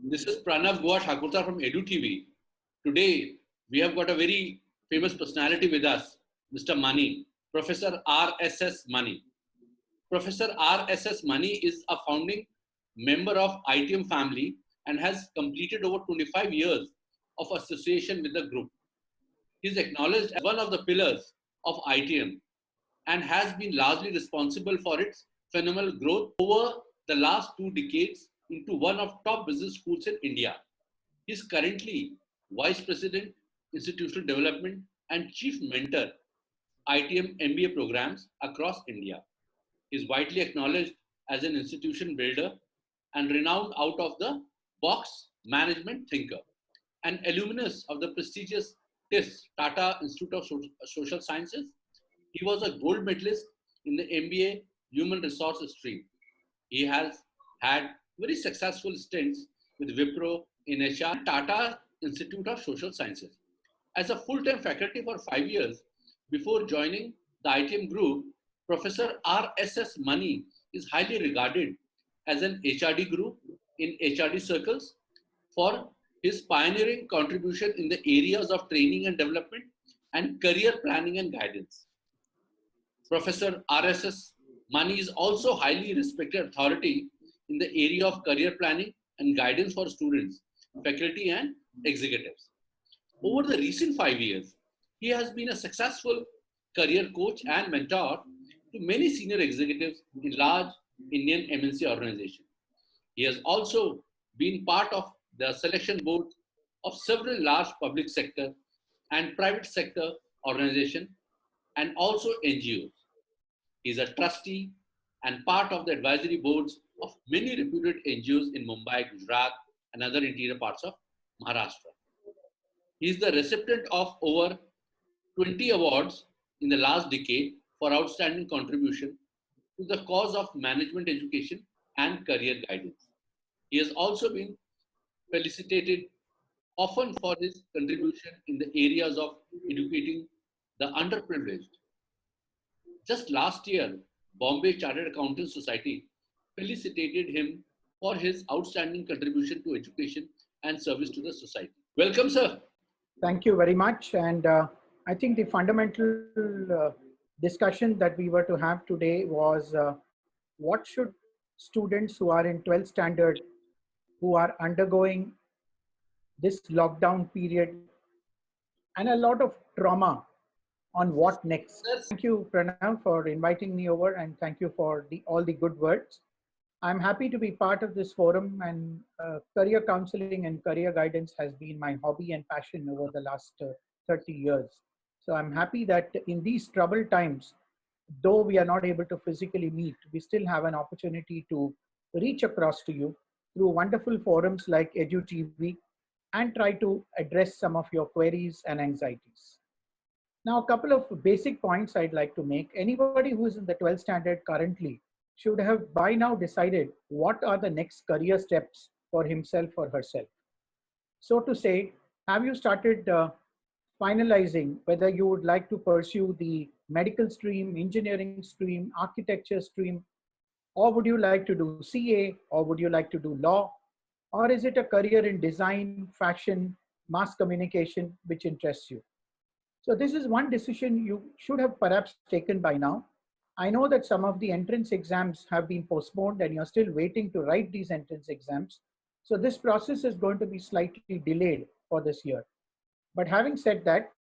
This is Pranav Goa Thakurta from Edu TV. Today, we have got a very famous personality with us, Mr. Mani, Professor R.S.S. Mani. Professor R.S.S. Mani is a founding member of ITM family and has completed over 25 years of association with the group. He is acknowledged as one of the pillars of ITM and has been largely responsible for its phenomenal growth over the last 2 decades into one of top business schools in India. He is currently Vice President, Institutional Development and Chief Mentor, ITM MBA programs across India. He is widely acknowledged as an institution builder and renowned out of the box management thinker. An alumnus of the prestigious TISS, Tata Institute of Social Sciences, he was a gold medalist in the MBA Human Resources stream. He has had very successful stints with Wipro in HR and Tata Institute of Social Sciences. As a full-time faculty for 5 years before joining the ITM group, Professor R.S.S. Mani is highly regarded as an HRD guru in HRD circles for his pioneering contribution in the areas of training and development and career planning and guidance. Professor R.S.S. Mani is also highly respected authority in the area of career planning and guidance for students, faculty, and executives. Over the recent 5 years, he has been a successful career coach and mentor to many senior executives in large Indian MNC organizations. He has also been part of the selection board of several large public sector and private sector organizations and also NGOs. He is a trustee and part of the advisory boards of many reputed NGOs in Mumbai, Gujarat, and other interior parts of Maharashtra. He is the recipient of over 20 awards in the last decade for outstanding contribution to the cause of management education and career guidance. He has also been felicitated often for his contribution in the areas of educating the underprivileged. Just last year, Bombay Chartered Accountants Society felicitated him for his outstanding contribution to education and service to the society. Welcome, sir. Thank you very much. And I think the fundamental discussion that we were to have today was what should students who are in 12th standard, who are undergoing this lockdown period and a lot of trauma on what next. Thank you, Pranav, for inviting me over, and thank you for all the good words. I'm happy to be part of this forum, and career counseling and career guidance has been my hobby and passion over the last 30 years. So I'm happy that in these troubled times, though we are not able to physically meet, we still have an opportunity to reach across to you through wonderful forums like EduTV and try to address some of your queries and anxieties. Now, a couple of basic points I'd like to make. Anybody who is in the 12th standard currently should have by now decided what are the next career steps for himself or herself. So to say, have you started finalizing whether you would like to pursue the medical stream, engineering stream, architecture stream, or would you like to do CA, or would you like to do law, or is it a career in design, fashion, mass communication which interests you? So this is one decision you should have perhaps taken by now. I know that some of the entrance exams have been postponed and you're still waiting to write these entrance exams. So this process is going to be slightly delayed for this year. But having said that,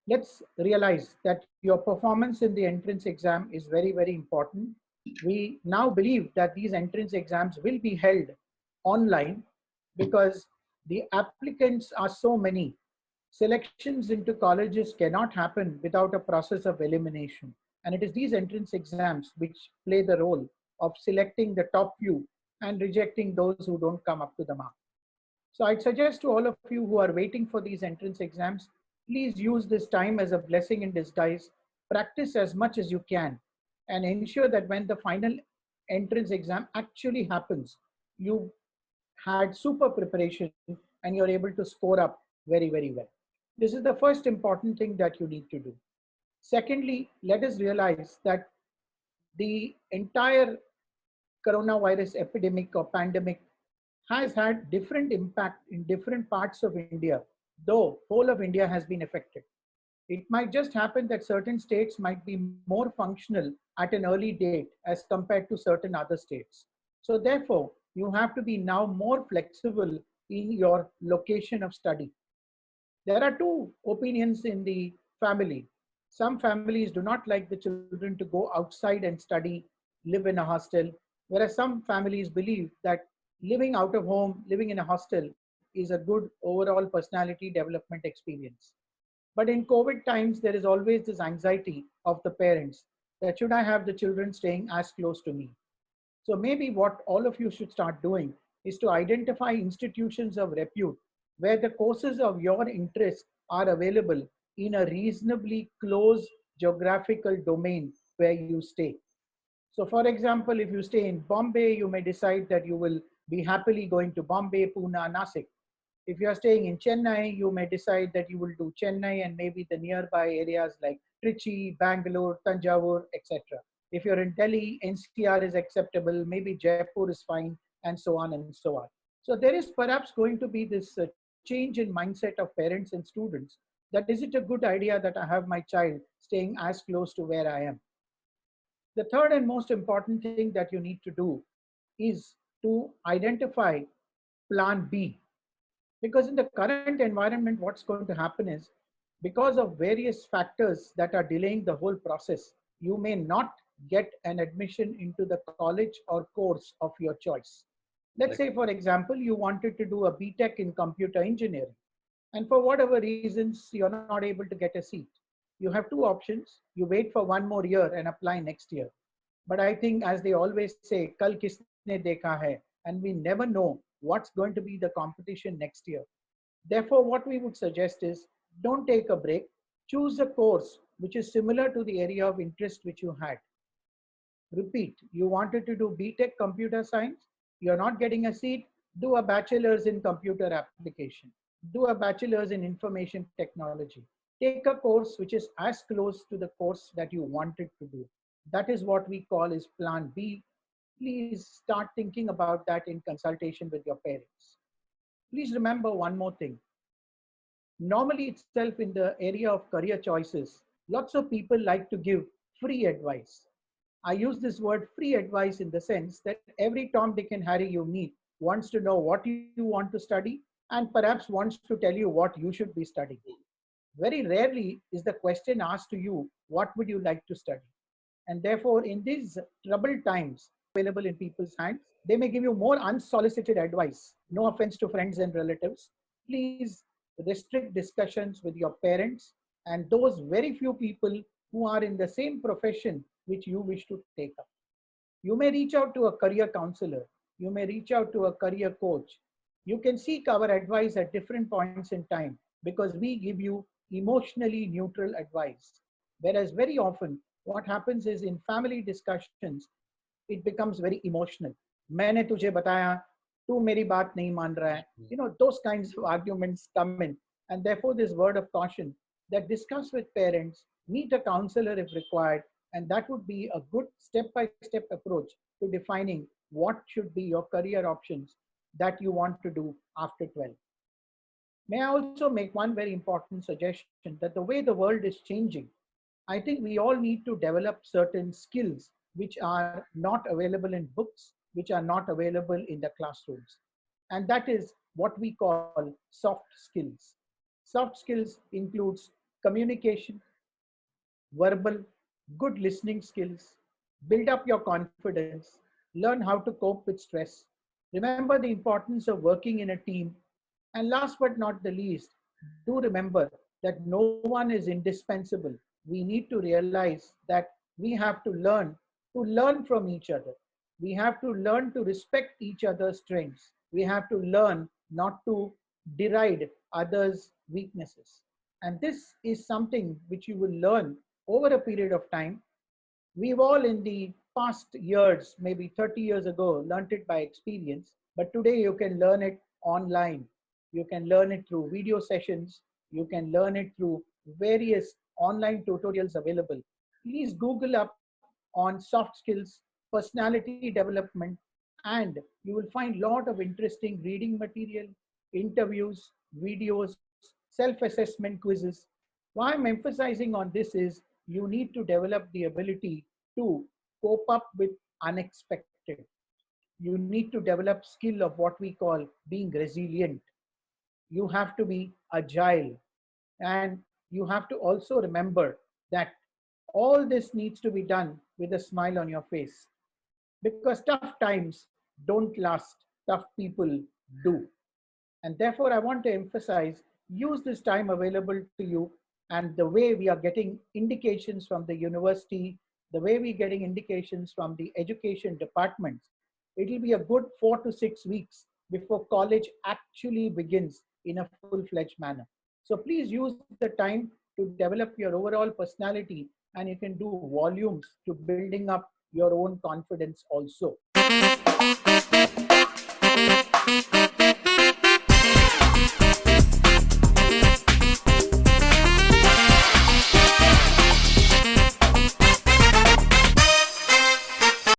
let's realize that your performance in the entrance exam is very, very important. We now believe that these entrance exams will be held online because the applicants are so many. Selections into colleges cannot happen without a process of elimination. And it is these entrance exams which play the role of selecting the top few and rejecting those who don't come up to the mark. So I'd suggest to all of you who are waiting for these entrance exams, please use this time as a blessing in disguise. Practice as much as you can and ensure that when the final entrance exam actually happens, you had super preparation and you're able to score up very, very well. This is the first important thing that you need to do. Secondly, let us realize that the entire coronavirus epidemic or pandemic has had different impact in different parts of India, though whole of India has been affected. It might just happen that certain states might be more functional at an early date as compared to certain other states. So therefore, you have to be now more flexible in your location of study. There are two opinions in the family. Some families do not like the children to go outside and study, live in a hostel, whereas some families believe that living out of home, living in a hostel is a good overall personality development experience. But in COVID times, there is always this anxiety of the parents that should I have the children staying as close to me? So maybe what all of you should start doing is to identify institutions of repute where the courses of your interest are available in a reasonably close geographical domain where you stay. So for example, if you stay in Bombay, you may decide that you will be happily going to Bombay, Pune, Nasik. If you are staying in Chennai, you may decide that you will do Chennai and maybe the nearby areas like Trichy, Bangalore, Tanjavur, etc. If you're in Delhi, NCR is acceptable, maybe Jaipur is fine, and so on and so on. So there is perhaps going to be this change in mindset of parents and students that is it a good idea that I have my child staying as close to where I am. The third and most important thing that you need to do is to identify plan B, because in the current environment, what's going to happen is because of various factors that are delaying the whole process, you may not get an admission into the college or course of your choice. Let's say, for example, you wanted to do a BTech in computer engineering, and for whatever reasons, you're not able to get a seat. You have two options. You wait for one more year and apply next year. But I think, as they always say, kal kisne dekha hai, and we never know what's going to be the competition next year. Therefore, what we would suggest is don't take a break. Choose a course which is similar to the area of interest which you had. Repeat, you wanted to do BTech computer science, you're not getting a seat, do a bachelor's in computer application, do a bachelor's in information technology. Take a course which is as close to the course that you wanted to do. That is what we call is plan B. Please start thinking about that in consultation with your parents. Please remember one more thing. Normally itself in the area of career choices, lots of people like to give free advice. I use this word free advice in the sense that every Tom, Dick, and Harry you meet wants to know what you want to study and perhaps wants to tell you what you should be studying. Very rarely is the question asked to you, what would you like to study? And therefore, in these troubled times available in people's hands, they may give you more unsolicited advice. No offense to friends and relatives. Please restrict discussions with your parents and those very few people who are in the same profession which you wish to take up. You may reach out to a career counselor. You may reach out to a career coach. You can seek our advice at different points in time because we give you emotionally neutral advice. Whereas very often, what happens is in family discussions, it becomes very emotional. मैंने तुझे बताया, तू मेरी बात नहीं मान रहा है. Those kinds of arguments come in. And therefore, this word of caution that discuss with parents, meet a counselor if required, and that would be a good step-by-step approach to defining what should be your career options that you want to do after 12. May I also make one very important suggestion that the way the world is changing, I think we all need to develop certain skills which are not available in books, which are not available in the classrooms. And that is what we call soft skills. Soft skills includes communication, verbal, good listening skills, build up your confidence, learn how to cope with stress, remember the importance of working in a team, and last but not the least, do remember that no one is indispensable. We need to realize that we have to learn from each other. We have to learn to respect each other's strengths. We have to learn not to deride others' weaknesses. And this is something which you will learn over a period of time. We've all in the past years, maybe 30 years ago, learned it by experience, but today you can learn it online. You can learn it through video sessions. You can learn it through various online tutorials available. Please Google up on soft skills, personality development, and you will find a lot of interesting reading material, interviews, videos, self-assessment quizzes. Why I'm emphasizing on this is you need to develop the ability to cope up with unexpected. You need to develop skill of what we call being resilient. You have to be agile, and you have to also remember that all this needs to be done with a smile on your face, because tough times don't last, tough people do. And therefore, I want to emphasize, use this time available to you, and the way we are getting indications from the university, the way we're getting indications from the education departments, it'll be a good 4 to 6 weeks before college actually begins in a full-fledged manner. So please use the time to develop your overall personality, and you can do volumes to building up your own confidence also.